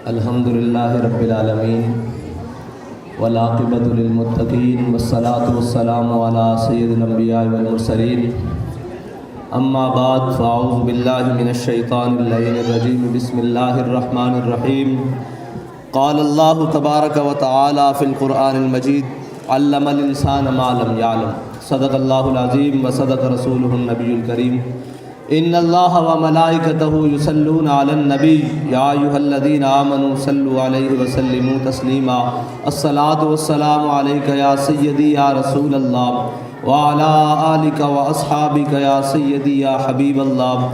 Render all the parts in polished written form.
الحمد للہ رب العالمین والعاقبۃ للمتقین والصلاة والسلام علی سید الانبیاء والمرسلین اما بعد فاعوذ باللہ من الشیطان اللعین الرجیم بسم اللہ الرحمن الرحیم قال اللہ تبارک و تعالی فی القرآن المجید علم الانسان ما لم یعلم صدق اللہ العظیم و صدق رسولہ النبی الکریم ان اللہ و ملائکتہ یصلون علی النبی یا ایھا الذین آمنوا صلوا علیہ وسلموا تسلیما الصلاۃ والسلام علیک یا سیدی یا رسول اللہ وعلی آلک و اصحابک یا سیدی یا حبیب اللہ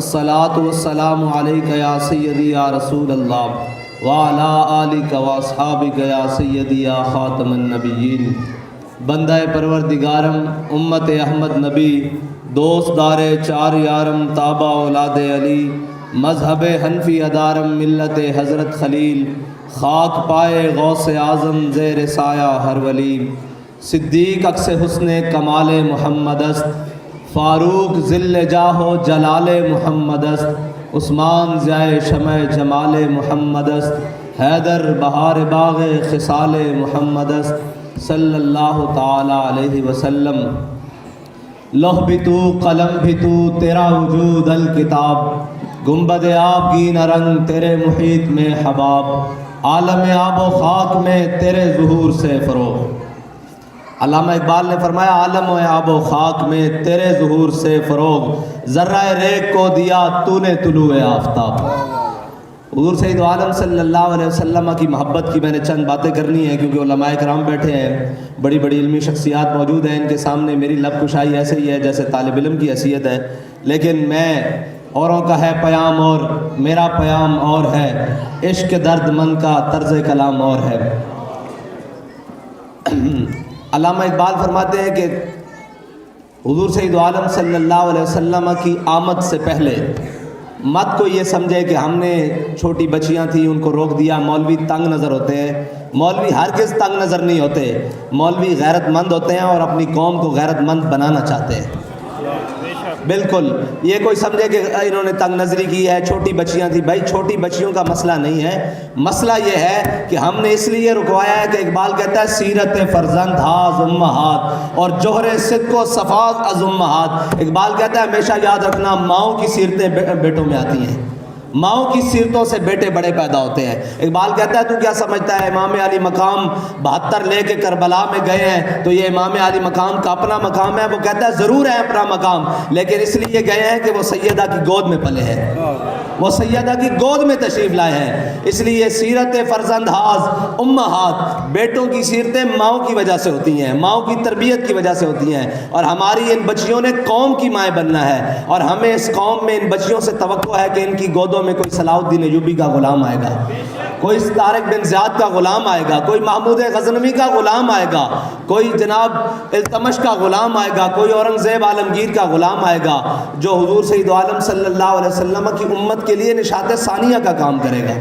الصلاۃ والسلام علیک یا سیدی یا رسول اللہ وعلی آلک و اصحابک یا سیدی یا خاتم النبیین۔ بندہ پروردگارم امت احمد نبی دوست دار چار یارم تابع اولاد علی مذہب حنفی ادارم ملت حضرت خلیل خاک پائے غوث اعظم زیر سایہ ہر ولی صدیق عکس حسن کمال محمد است فاروق ذل جاہ و جلال محمد است عثمان ضیاء شمع جمال محمد است حیدر بہار باغ خصال محمد است صلی اللہ تعالی علیہ وسلم۔ لوح بھی تو قلم بھی تو تیرا وجود الکتاب گنبد آبگین رنگ تیرے محیط میں حباب عالم آب و خاک میں تیرے ظہور سے فروغ۔ علامہ اقبال نے فرمایا عالم و آب و خاک میں تیرے ظہور سے فروغ ذرہ ریگ کو دیا تو نے طلوع آفتاب۔ حضور سید عالم صلی اللہ علیہ وسلم کی محبت کی میں نے چند باتیں کرنی ہیں کیونکہ علماء کرام بیٹھے ہیں، بڑی بڑی علمی شخصیات موجود ہیں، ان کے سامنے میری لب کشائی ایسے ہی ہے جیسے طالب علم کی حیثیت ہے، لیکن میں اوروں کا ہے پیام اور میرا پیام اور ہے، عشق درد مند کا طرز کلام اور ہے۔ علامہ اقبال فرماتے ہیں کہ حضور سید عالم صلی اللہ علیہ وسلم کی آمد سے پہلے مت کو یہ سمجھے کہ ہم نے چھوٹی بچیاں تھیں ان کو روک دیا۔ مولوی تنگ نظر ہوتے ہیں، مولوی ہرگز تنگ نظر نہیں ہوتے، مولوی غیرت مند ہوتے ہیں اور اپنی قوم کو غیرت مند بنانا چاہتے ہیں۔ بالکل یہ کوئی سمجھے کہ انہوں نے تنگ نظری کی ہے، چھوٹی بچیاں تھیں، بھائی چھوٹی بچیوں کا مسئلہ نہیں ہے، مسئلہ یہ ہے کہ ہم نے اس لیے رکوایا ہے کہ اقبال کہتا ہے سیرت فرزند ہاز امہات اور جوہر صدق و صفات از امہات۔ اقبال کہتا ہے ہمیشہ یاد رکھنا ماؤں کی سیرتیں بیٹوں میں آتی ہیں، ماؤں کی سیرتوں سے بیٹے بڑے پیدا ہوتے ہیں۔ اقبال کہتا ہے تو کیا سمجھتا ہے امام علی مقام 72 لے کے کربلا میں گئے ہیں تو یہ امام علی مقام کا اپنا مقام ہے؟ وہ کہتا ہے ضرور ہے اپنا مقام، لیکن اس لیے گئے ہیں کہ وہ سیدہ کی گود میں پلے ہیں، وہ سیدہ کی گود میں تشریف لائے ہیں، اس لیے سیرت فرزند ہاز امہات، بیٹوں کی سیرتیں ماؤں کی وجہ سے ہوتی ہیں، ماؤں کی تربیت کی وجہ سے ہوتی ہیں، اور ہماری ان بچیوں نے قوم کی مائیں بننا ہے، اور ہمیں اس قوم میں ان بچیوں سے توقع ہے کہ ان کی گودوں میں کوئی صلاح الدین ایوبی کا غلام آئے گا، کوئی طارق بن زیاد کا غلام آئے گا، کوئی محمود غزنوی کا غلام آئے گا، کوئی جناب التمش کا غلام آئے گا، کوئی اورنگزیب عالمگیر کا غلام آئے گا جو حضور سید عالم صلی اللہ علیہ وسلم کی امت کے لیے نشاط ثانیہ کا کام کرے گا۔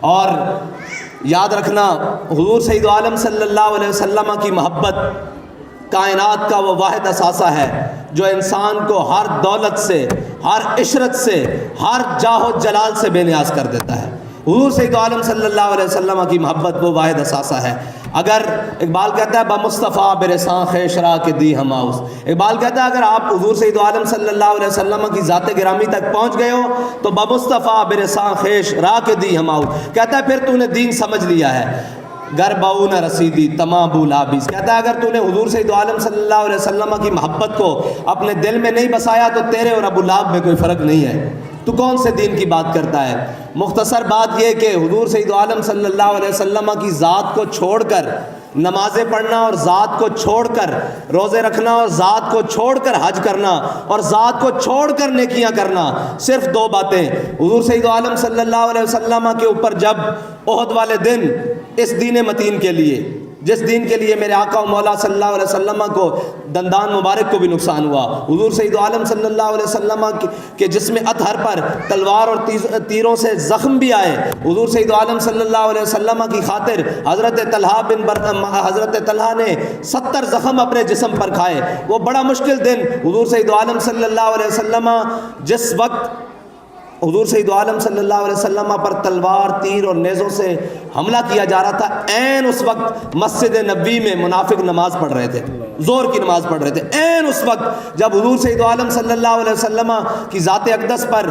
اور یاد رکھنا حضور سید عالم صلی اللہ علیہ وسلم کی محبت کائنات کا وہ واحد اثاثہ ہے جو انسان کو ہر دولت سے، ہر عشرت سے، ہر جاہ و جلال سے بے نیاز کر دیتا ہے۔ حضور سید عالم صلی اللہ علیہ وسلم کی محبت وہ واحد اثاثہ ہے۔ اگر اقبال کہتا ہے بمصطفیٰ برساں خیشرا کے دی ہماؤس، اقبال کہتا ہے اگر آپ حضور سید عالم صلی اللہ علیہ وسلم کی ذات گرامی تک پہنچ گئے ہو تو بمصطفیٰ برساں خیش را کے دی ہماؤس، کہتا ہے پھر تو نے دین سمجھ لیا ہے۔ گر باؤ نہ رسیدی تمام بولابیز، کہتا ہے اگر تو نے حضور سید عالم صلی اللہ علیہ وسلم کی محبت کو اپنے دل میں نہیں بسایا تو تیرے اور ابو لہب میں کوئی فرق نہیں ہے، تو کون سے دین کی بات کرتا ہے؟ مختصر بات یہ کہ حضور سید عالم صلی اللہ علیہ وسلم کی ذات کو چھوڑ کر نمازیں پڑھنا اور ذات کو چھوڑ کر روزے رکھنا اور ذات کو چھوڑ کر حج کرنا اور ذات کو چھوڑ کر نیکیاں کرنا، صرف دو باتیں۔ حضور سید عالم صلی اللہ علیہ وسلم کے اوپر جب احد والے دن اس دین متین کے لیے، جس دین کے لیے میرے آقا و مولا صلی اللہ علیہ وسلم کو دندان مبارک کو بھی نقصان ہوا، حضور سید عالم صلی اللہ علیہ وسلم کے جسم اطہر پر تلوار اور تیروں سے زخم بھی آئے، حضور سید عالم صلی اللہ علیہ وسلم کی خاطر حضرت طلحہ نے 70 زخم اپنے جسم پر کھائے۔ وہ بڑا مشکل دن حضور سید عالم صلی اللہ علیہ وسلم جس وقت حضور سید عالم صلی اللہ علیہ وسلم پر تلوار تیر اور نیزوں سے حملہ کیا جا رہا تھا، عین اس وقت مسجد نبوی میں منافق نماز پڑھ رہے تھے، زور کی نماز پڑھ رہے تھے، عین اس وقت جب حضور سید عالم صلی اللہ علیہ وسلم کی ذات اقدس پر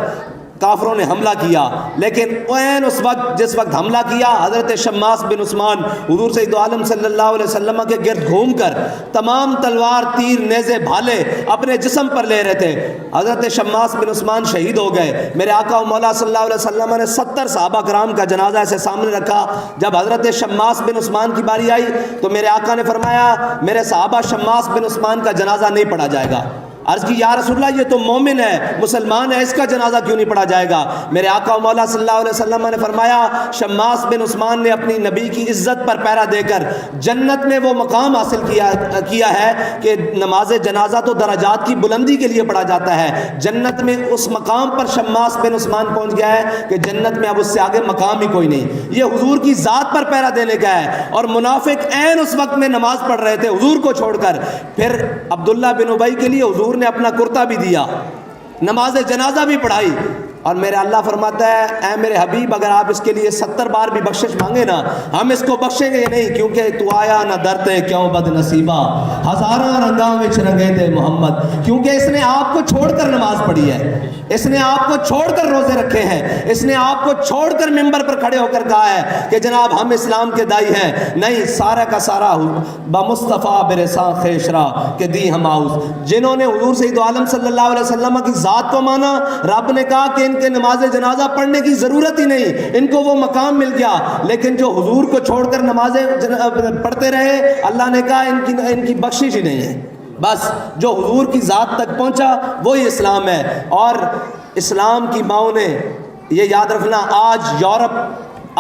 کافروں نے حملہ کیا، لیکن عین اس وقت جس وقت حملہ کیا، حضرت شماس بن عثمان حضور سید عالم صلی اللہ علیہ وسلم کے گرد گھوم کر تمام تلوار تیر نیزے بھالے اپنے جسم پر لے رہے تھے۔ حضرت شماس بن عثمان شہید ہو گئے۔ میرے آقا و مولا صلی اللہ علیہ وسلم نے 70 صحابہ کرام کا جنازہ ایسے سامنے رکھا۔ جب حضرت شماس بن عثمان کی باری آئی تو میرے آقا نے فرمایا میرے صحابہ شماس بن عثمان کا جنازہ نہیں پڑھا جائے گا۔ عرض کی یا رسول اللہ یہ تو مومن ہے، مسلمان ہے، اس کا جنازہ کیوں نہیں پڑھا جائے گا؟ میرے آقا و مولا صلی اللہ علیہ وسلم نے فرمایا شماس بن عثمان نے اپنی نبی کی عزت پر پہرا دے کر جنت میں وہ مقام حاصل کیا ہے کہ نماز جنازہ تو درجات کی بلندی کے لیے پڑھا جاتا ہے، جنت میں اس مقام پر شماس بن عثمان پہنچ گیا ہے کہ جنت میں اب اس سے آگے مقام ہی کوئی نہیں۔ یہ حضور کی ذات پر پہرا دینے کا ہے، اور منافق عین اس وقت میں نماز پڑھ رہے تھے حضور کو چھوڑ کر۔ پھر عبداللہ بن ابی کے لیے حضور نے اپنا کرتا بھی دیا، نماز جنازہ بھی پڑھائی، اور میرے اللہ فرماتا ہے اے میرے حبیب اگر آپ اس کے لیے 70 بار بھی بخشش مانگے نا ہم اس کو بخشیں گے نہیں، کیونکہ تو آیا نہ درتے کیوں بد نصیبہ ہزاراں رنگاں وچ رنگے دے محمد، کیونکہ اس نے آپ کو چھوڑ کر نماز پڑھی ہے، اس نے آپ کو چھوڑ کر روزے رکھے ہیں، اس نے آپ کو چھوڑ کر ممبر پر کھڑے ہو کر کہا ہے کہ جناب ہم اسلام کے دائی ہیں، نہیں سارا کا سارا بمصطفیٰ برساں خیشرا کہ دی ہم آؤز۔ جنہوں نے حضور سید عالم صلی اللہ علیہ وسلم کی ذات کو مانا، رب نے کہا کہ ان کے نماز جنازہ پڑھنے کی ضرورت ہی نہیں، ان کو وہ مقام مل گیا، لیکن جو حضور کو چھوڑ کر نمازیں پڑھتے رہے اللہ نے کہا ان کی بخشش ہی نہیں ہے۔ بس جو حضور کی ذات تک پہنچا وہی اسلام ہے۔ اور اسلام کی ماؤں نے یہ یاد رکھنا،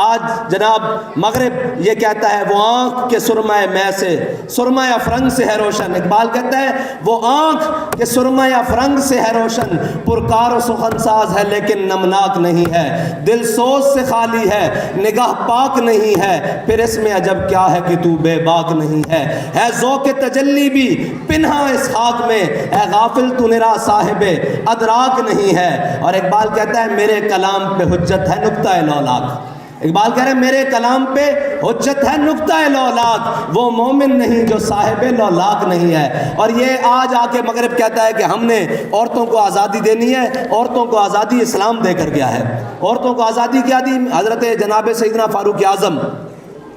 آج جناب مغرب یہ کہتا ہے وہ آنکھ کے سرمہ میں سے سرمہ افرنگ سے ہے روشن، اقبال کہتا ہے وہ آنکھ کے سرمہ افرنگ سے ہے روشن، پرکار و سخن ساز ہے لیکن نمناک نہیں ہے، دل سوز سے خالی ہے نگاہ پاک نہیں ہے، پھر اس میں عجب کیا ہے کہ تو بے باک نہیں ہے ذوق تجلی بھی پنہا اس خاک میں، اے غافل تو نرا صاحب ادراک نہیں ہے۔ اور اقبال کہتا ہے میرے کلام پہ حجت ہے نقطہ لولاک، اقبال کہہ رہے ہیں میرے کلام پہ حجت ہے نقطہ لولاک، وہ مومن نہیں جو صاحب لولاک نہیں ہے۔ اور یہ آج آ کے مغرب کہتا ہے کہ ہم نے عورتوں کو آزادی دینی ہے، عورتوں کو آزادی اسلام دے کر گیا ہے۔ عورتوں کو آزادی کیا دی؟ حضرت جناب سیدنا فاروق اعظم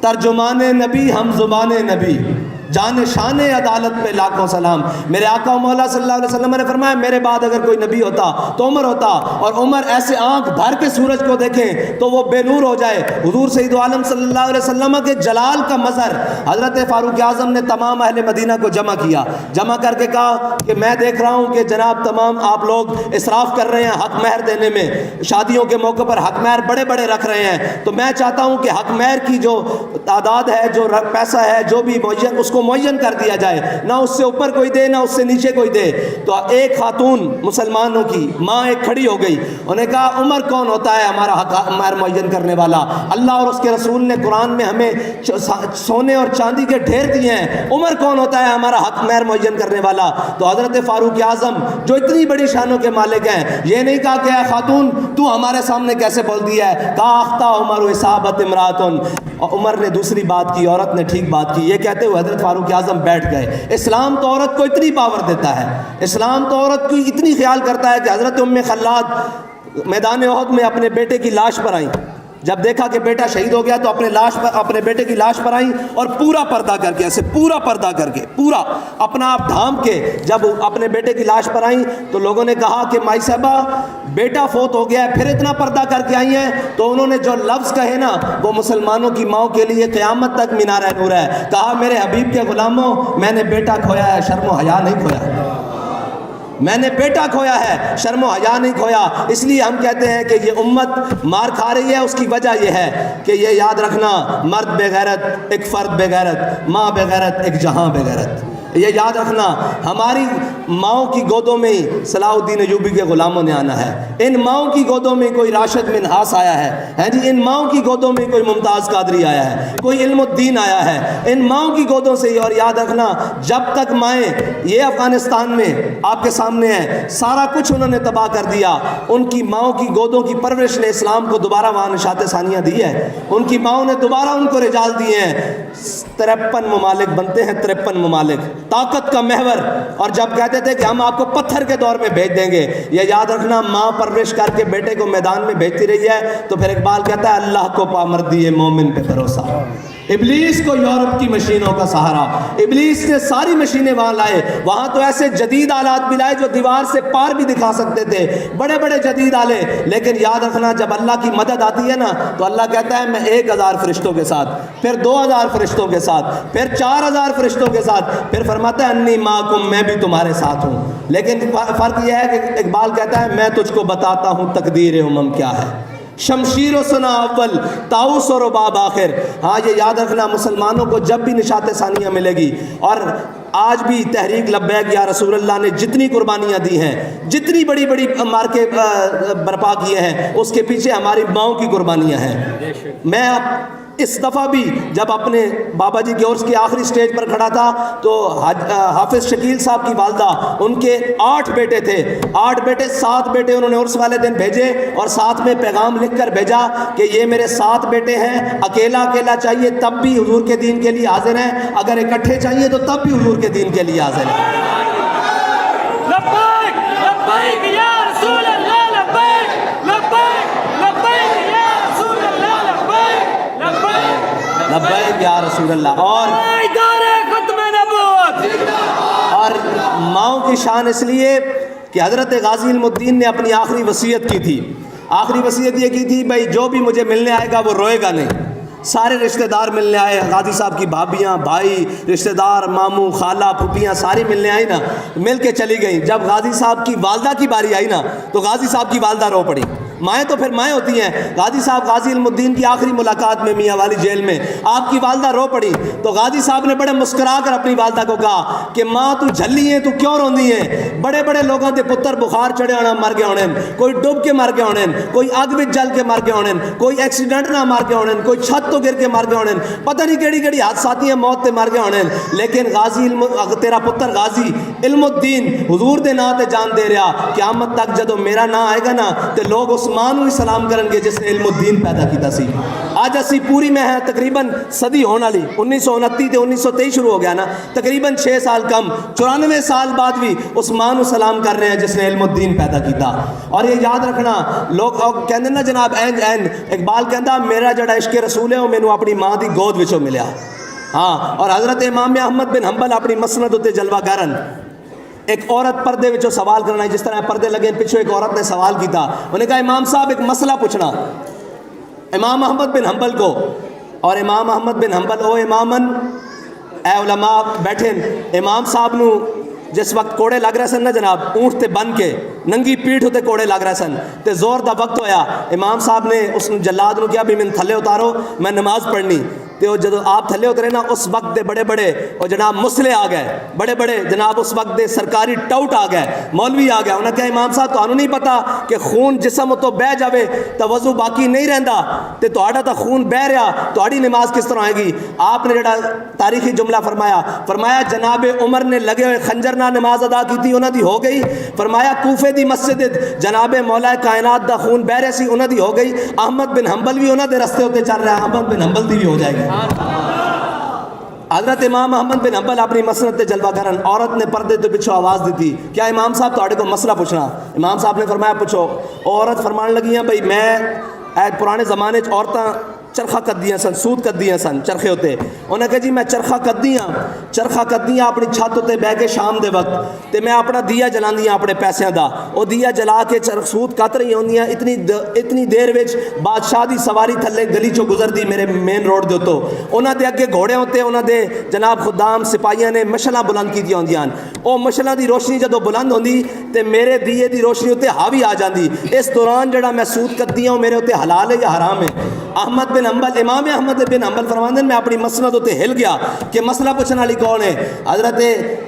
ترجمان نبی ہم زبان نبی جان شان عدالت پہ لاکھوں سلام۔ میرے آقا و مولا صلی اللہ علیہ وسلم نے فرمایا میرے بعد اگر کوئی نبی ہوتا تو عمر ہوتا، اور عمر ایسے آنکھ بھر کے سورج کو دیکھیں تو وہ بے نور ہو جائے۔ حضور سید عالم صلی اللہ علیہ وسلم کے جلال کا مظہر حضرت فاروق اعظم نے تمام اہل مدینہ کو جمع کیا، جمع کر کے کہا کہ میں دیکھ رہا ہوں کہ جناب تمام آپ لوگ اسراف کر رہے ہیں حق مہر دینے میں، شادیوں کے موقع پر حق مہر بڑے بڑے رکھ رہے ہیں، تو میں چاہتا ہوں کہ حق مہر کی جو تعداد ہے، جو پیسہ ہے، جو بھی معین اس کو معین کر دیا جائے، نہ اس سے اوپر کوئی دے نہ اس سے نیچے کوئی دے۔ تو ایک خاتون مسلمانوں کی ماں ایک کھڑی ہو گئی، انہوں نے کہا عمر کون ہوتا ہے ہمارا حق مہر معین کرنے والا؟ اللہ اور اس کے رسول نے قرآن میں ہمیں سونے اور چاندی کے ڈھیر دیے ہیں، عمر کون ہوتا ہے ہمارا حق مہر معین کرنے والا؟ تو حضرت فاروق اعظم جو اتنی بڑی شانوں کے مالک ہیں، یہ نہیں کہا کہ اے خاتون تو ہمارے سامنے کیسے بول دیا ہے، کہا اخطا عمر اصابت امراتن، عمر نے دوسری بات کی، عورت نے ٹھیک بات کی، یہ کہتے ہوئے حضرت فاروق اعظم بیٹھ گئے۔ اسلام تو عورت کو اتنی پاور دیتا ہے، اسلام تو عورت کو اتنی خیال کرتا ہے کہ حضرت ام خلاد میدان احد میں اپنے بیٹے کی لاش پر آئیں، جب دیکھا کہ بیٹا شہید ہو گیا تو اپنے بیٹے کی لاش پر آئیں اور پورا پردہ کر کے، ایسے پورا پردہ کر کے، پورا اپنا آپ ڈھانپ کے جب اپنے بیٹے کی لاش پر آئیں تو لوگوں نے کہا کہ مائی صاحبہ بیٹا فوت ہو گیا ہے پھر اتنا پردہ کر کے آئی ہیں؟ تو انہوں نے جو لفظ کہے نا وہ مسلمانوں کی ماؤں کے لیے قیامت تک مینار نور ہے۔ کہا میرے حبیب کے غلاموں میں نے بیٹا کھویا ہے، شرم و حیا نہیں کھویا، میں نے بیٹا کھویا ہے، شرم و حیا نہیں کھویا۔ اس لیے ہم کہتے ہیں کہ یہ امت مار کھا رہی ہے، اس کی وجہ یہ ہے کہ یہ یاد رکھنا مرد بے غیرت ایک فرد بے غیرت، ماں بے غیرت ایک جہاں بے غیرت، یہ یاد رکھنا۔ ہماری ماؤں کی گودوں میں ہی صلاح الدین ایوبی کے غلاموں نے آنا ہے، ان ماؤں کی گودوں میں کوئی راشد منہاس آیا ہے جی، ان ماؤں کی گودوں میں کوئی ممتاز قادری آیا ہے، کوئی علم الدین آیا ہے، ان ماؤں کی گودوں سے ہی۔ اور یاد رکھنا جب تک مائیں یہ افغانستان میں آپ کے سامنے ہے، سارا کچھ انہوں نے تباہ کر دیا، ان کی ماؤں کی گودوں کی پرورش نے اسلام کو دوبارہ وہاں نشاط ثانیہ دی ہے، ان کی ماؤں نے دوبارہ ان کو رجال دیے ہیں۔ 53 ممالک بنتے ہیں، 53 ممالک، طاقت کا محور۔ اور جب کہتے تھے کہ ہم آپ کو پتھر کے دور میں بھیج دیں گے، یہ یاد رکھنا ماں پرورش کر کے بیٹے کو میدان میں بھیجتی رہی ہے۔ تو پھر اقبال کہتا ہے اللہ کو پامردی مومن پہ بھروسہ، ابلیس کو یورپ کی مشینوں کا سہارا۔ ابلیس نے ساری مشینیں وہاں لائے، وہاں تو ایسے جدید آلات بھی لائے جو دیوار سے پار بھی دکھا سکتے تھے، بڑے بڑے جدید آلے۔ لیکن یاد رکھنا جب اللہ کی مدد آتی ہے نا تو اللہ کہتا ہے میں 1000 فرشتوں کے ساتھ، پھر 2000 فرشتوں کے ساتھ، پھر 4000 فرشتوں کے ساتھ، پھر فرماتا ہے انی معکم، میں بھی تمہارے ساتھ ہوں۔ لیکن فرق یہ ہے کہ اقبال کہتا ہے میں تجھ کو بتاتا ہوں تقدیر امم کیا ہے، شمشیر و سنا اول طاؤس و رباب آخر۔ ہاں یہ یاد رکھنا مسلمانوں کو جب بھی نشاط ثانیہ ملے گی، اور آج بھی تحریک لبیک یا رسول اللہ نے جتنی قربانیاں دی ہیں، جتنی بڑی بڑی مارکے برپا کیے ہیں، اس کے پیچھے ہماری ماؤں کی قربانیاں ہیں۔ میں اب اس دفعہ بھی جب اپنے بابا جی کے عرس کی آخری سٹیج پر کھڑا تھا تو حافظ شکیل صاحب کی والدہ، ان کے 8 بیٹے تھے، 8 بیٹے 7 بیٹے انہوں نے عرس والے دن بھیجے، اور ساتھ میں پیغام لکھ کر بھیجا کہ یہ میرے 7 بیٹے ہیں، اکیلا اکیلا چاہیے تب بھی حضور کے دین کے لیے حاضر ہیں، اگر اکٹھے چاہیے تو تب بھی حضور کے دین کے لیے حاضر ہیں۔ لبیک لبیک یا رسول اللہ، لبیک لبیک لبیک یا رسول اللہ، لبیک لبیک لبیک یا رسول اللہ۔ ختم نبوت۔ اور ماؤں کی شان اس لیے کہ حضرت غازی علم الدین نے اپنی آخری وصیت کی تھی، آخری وصیت یہ کی تھی بھائی جو بھی مجھے ملنے آئے گا وہ روئے گا نہیں۔ سارے رشتہ دار ملنے آئے، غازی صاحب کی بھابیاں، بھائی، رشتہ دار، ماموں، خالہ، پھوپھیاں ساری ملنے آئی نا، مل کے چلی گئیں۔ جب غازی صاحب کی والدہ کی باری آئی نا تو غازی صاحب کی والدہ رو پڑی۔ مائیں تو پھر مائیں ہوتی ہیں، غازی صاحب غازی علم الدین کی آخری ملاقات میں میاں والی جیل میں آپ کی والدہ رو پڑی، تو غازی صاحب نے بڑے مسکرا کر اپنی والدہ کو کہا کہ ماں تو جھلی ہے، تو کیوں روندی ہے؟ بڑے بڑے لوگوں دے پتر بخار چڑھے ہونا مر گئے ہونے، کوئی ڈوب کے مر گئے ہونے، کوئی اگ وچ جل کے مر گئے ہونے، کوئی ایکسیڈنٹ نہ مر گئے ہونے، کوئی چھت تو گر کے مر گئے ہونے، پتہ نہیں کیڑی کیڑی حادثاتیاں موت تے مر گئے ہونے، لیکن غازی تیرا پتر غازی علم الدین حضور دے نام تے جان دے رہا، قیامت تک جدوں میرا نام آئے گا نا تے لوگ اس ماں نوں ہی سلام کرن گے جس نے علم الدین پیدا کیتا سی۔ آج اسی پوری میں ہے تقریباً صدی ہون والی، 1929 تے 1923 شروع ہو گیا نا، تقریباً 6 سال کم، 94 سال بعد بھی اس ماں نوں سلام کر رہے ہیں جس نے علم الدین پیدا کیتا۔ اور یہ یاد رکھنا لوگ کہندے نا جناب این اقبال کہندا میرا جڑا عشق رسول ہے وہ مینوں اپنی ماں دی گود وچوں ملیا۔ ہاں، اور حضرت امام احمد بن حنبل اپنی مسند تے جلوہ گرن، ایک عورت پردے وچوں سوال کرنا ہے، جس طرح پردے لگے پچھو ایک عورت نے سوال کیتا، انہوں نے کہا امام صاحب ایک مسئلہ پوچھنا امام احمد بن حنبل کو، اور امام احمد بن حنبل او امامن، اے علماء بیٹھے، امام صاحب نو جس وقت کوڑے لگ رہے سن نا جناب، اونٹ تے بن کے ننگی پیٹھ ہوتے کوڑے لگ رہے سن تے زور دا وقت ہویا، امام صاحب نے اس جلاد نو کیا بھی من تھلے اتارو میں نماز پڑھنی، تے وہ جدو آپ تھلے اترے نا اس وقت دے بڑے بڑے اور جناب مسلے آ گئے، بڑے بڑے جناب اس وقت دے سرکاری ٹاؤٹ آ گئے، مولوی آ گیا، انہوں نے کہا امام صاحب تو نہیں پتا کہ خون جسم تو بہ جاوے تو وضو باقی نہیں رہندا، تے تہاڈا تا خون بہ رہا، تہاڈی نماز کس طرح آئے گی؟ آپ نے جڑا تاریخی جملہ فرمایا جناب عمر نے لگے ہوئے خنجر نہ نماز ادا کی تھی انہاں دی ہو گئی، فرمایا کوفے دی مسجد جناب مولا کائنات دا خون بہ رہا سی انہاں دی ہو گئی، احمد بن حنبل بھی انہاں دے رستے ہوتے چل رہا ہے، احمد بن حنبل دی بھی ہو جائے گی۔ حضرت امام احمد بن حنبل اپنی مسند تے جلوہ کرن، عورت نے پردے تو پچھو آواز دی تھی کیا امام صاحب تہاڈے کو مسئلہ پوچھنا؟ امام صاحب نے فرمایا پوچھو۔ عورت فرمان لگی ہیں بھئی میں پرانے زمانے عورتاں چرخہ کدیاں سن، سود کدیاں سن، چرخے ہوتے، انہوں نے کہا جی میں چرخہ کدیاں اپنی چھت ہوتے بہ کے شام دے وقت تے میں اپنا دیا جلاندیاں اپنے پیسیاں دا، وہ دیا جلا کے سود کت رہی ہوندیاں، اتنی دیر وچ بادشاہ دی سواری تھلے گلی چوں گزردی میرے مین روڈ دے اتوں، انہاں دے اگے گھوڑے ہوتے، انہاں دے جناب خدام سپاہیاں نے مشلاں بلند کیتیاں ہوندیاں، او مشلاں دی روشنی جدوں بلند ہوندی تے میرے دیے دی روشنی اتنے حاوی آ جاندی، اس دوران جڑا میں سود کدیاں میرے اتنے حلال ہے یا حرام ہے؟ احمد بن حنبل امام احمد بن حنبل فرماندے میں اپنی مسند تے ہل گیا کہ مسئلہ پوچھنے والی کون ہے. حضرت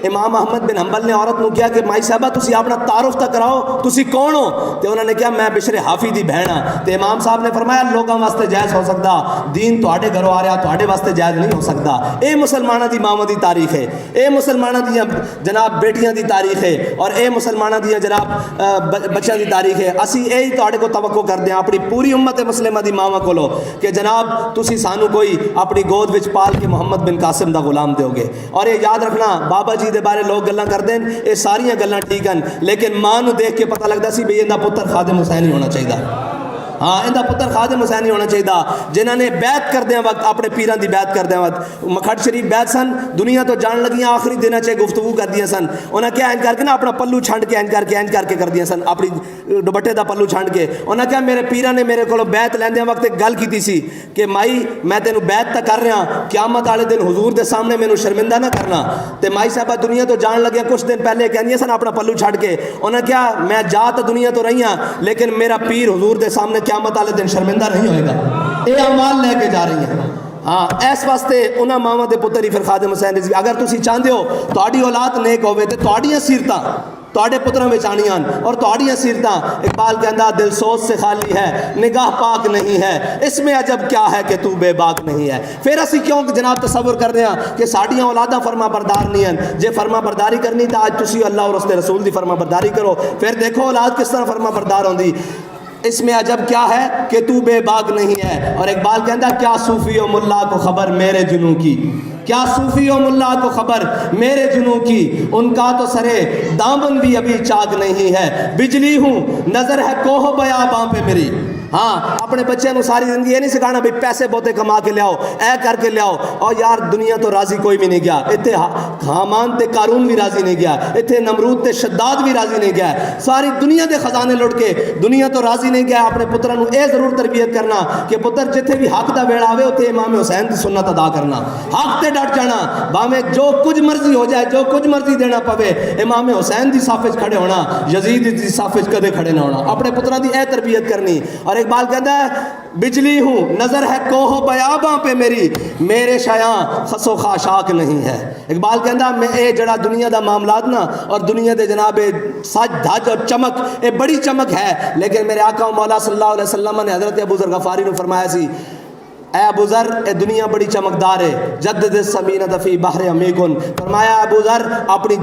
امام احمد بن حنبل نے عورت نو کیا کہ مائی صاحبہ تسی اپنا تعارف تک کراؤ, تسی کون ہو؟ تے انہوں نے کہا میں بشر حافی دی بہن ہاں. تے امام صاحب نے فرمایا لوگاں واسطے جائز ہو سکتا, دین تواڈے گھروں آ رہا تواڈے واسطے جائز نہیں ہو سکتا. اے مسلماناں دی ماواں دی تاریخ ہے, اے مسلماناں دی جناب بیٹیاں دی تاریخ ہے, اور اے مسلماناں دی جناب بچیاں دی تاریخ ہے. اسی یہی تواڈے کو توقع کردے ہاں اپنی پوری امت مسلمہ دی ماواں کولو کہ جناب تسی سانو کوئی اپنی گود وچ پال کے محمد بن قاسم دا غلام دیو گے. اور یہ یاد رکھنا بابا جی دے بارے لوگ گلاں کردے ہیں, یہ ساریاں گلاں ٹھیک ہیں, لیکن ماں نو دیکھ کے پتہ لگدا سی بھئی ایندا پتر خادم حسین ہی ہونا چاہیے. ہاں ایندا پتر خادم حسین ہی ہونا چاہیے, جنہاں نے بیعت کردے وقت اپنے پیراں دی بیعت کردے وقت مکھٹ شریف بیعت سن, دنیا تو جان لگیاں آخری دناں چ گفتگو کردیاں سن. انہاں کیا این کر کے نا اپنا پلو چھنڈ کے این کر کے کردیاں سن, اپنی دوپٹے دا پلو چھنڈ کے. انہاں کیا میرے پیراں نے میرے کولوں بیعت لیندے وقت ایک گل کیتی سی کہ مائی میں تینوں بیعت تا کر رہا, قیامت والے دن حضور دے سامنے مینوں شرمندہ نہ کرنا. تے مائی صاحبہ دنیا تو جان لگیا کچھ دن پہلے کہندیاں سن اپنا پلو چھڈ کے. انہاں کیا میں جا تو دنیا تو رہی ہاں, لیکن میرا پیر حضور دے سامنے قیامت والے دن شرمندہ نہیں ہوئے گا. یہ اعمال لے کے جا رہی ہیں. ہاں اس واسطے انہاں ماواں دے پتر ہی پھر خادم حسین رضوی. اگر تسی چاہتے ہو تہاڈی اولاد نیک ہوے تے تہاڈیاں سیرتاں تواڈے پتراں وچ آنیاں اور تہاڈیاں سیرتاں. اقبال کہندا دل سوچ سے خالی ہے نگاہ پاک نہیں ہے, اس میں عجب کیا ہے کہ تو بے باک نہیں ہے. پھر اسی کیوں جناب تصور کر رہے ہیں کہ ساڈیاں اولاداں فرما بردار نہیں ہیں. جے فرما برداری کرنی تو اج تسی اللہ اور اس دے رسول دی فرما برداری کرو, پھر دیکھو اولاد کس طرح فرما بردار ہوندی. اس میں عجب کیا ہے کہ تو بے باک نہیں ہے. اور اقبال کہندا کیا صوفی و ملا کو خبر میرے جنوں کی, کیا صوفی و ملا کو خبر میرے جنوں کی, ان کا تو سرے دامن بھی ابھی چاک نہیں ہے. بجلی ہوں نظر ہے کوہ بیاباں پہ میری. ہاں اپنے بچے نو ساری زندگی یہ نہیں سکھانا بھی پیسے بہتے کما کے لیاؤ, اے کر کے لیاؤ. اور یار دنیا تو راضی کوئی بھی نہیں گیا. اتنے حامان تے قارون بھی راضی نہیں گیا, اتنے نمرود تے شداد بھی راضی نہیں گیا. ساری دنیا دے خزانے لٹ کے دنیا تو راضی نہیں گیا. اپنے پتراں نو اے ضرور تربیت کرنا کہ پتر جتھے بھی حق دا ویڑا آوے اتنے امام حسین دی سنت ادا کرنا, حق تے ڈٹ جانا. باویں جو کچھ مرضی ہو جائے, جو کچھ مرضی دینا پوے, امام حسین دی صف وچ کھڑے ہونا, یزید دی صف وچ کدے کھڑے نہ ہونا. اپنے پتراں دی اے تربیت کرنی. اور اقبال کہتا ہے بجلی ہوں نظر ہے کوہ بیاباں پہ میری, میرے شایاں خس و خاشاک نہیں ہے. اقبال کہتا ہے میں اے جڑا دنیا دا معاملات نا اور دنیا دے جناب سج دھج اور چمک, اے بڑی چمک ہے, لیکن میرے آقا و مولا صلی اللہ علیہ وسلم نے حضرت ابو ذر غفاری نے فرمایا سی اے ابو ذر اے دنیا بڑی چمکدار ہے, جدد السمینۃ فی بحر عمیقن. فرمایا ابو ذر اپنی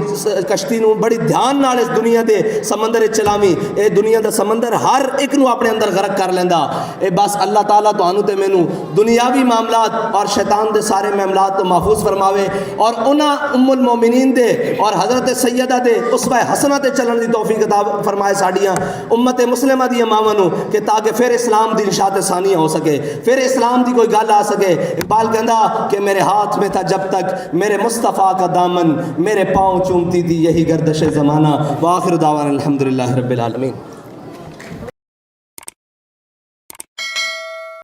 کشتی نو بڑی دھیان نال اس دنیا دے سمندر چلاویں. اے دنیا دا سمندر ہر ایک نو اپنے اندر غرق کر لیندا. اے بس اللہ تعالیٰ تانوں تے مینوں دنیاوی معاملات اور شیطان دے سارے معاملات تو محفوظ فرماوے, اور انہاں ام المومنین دے اور حضرت سیدہ دے اسوہ حسنہ تے چلن دی توفیق عطا فرمائے ساڈیاں امت مسلمہ دی ماواں نو, کہ تاکہ پھر اسلام دی انشاء ثانیہ ہو سکے, پھر اسلام دی کوئی گل آ سکے. اقبال کہندا کہ میرے ہاتھ میں تھا جب تک میرے مصطفیٰ کا دامن, میرے پاؤں چومتی تھی یہی گردش زمانہ. وآخر دعوانا الحمدللہ رب العالمین.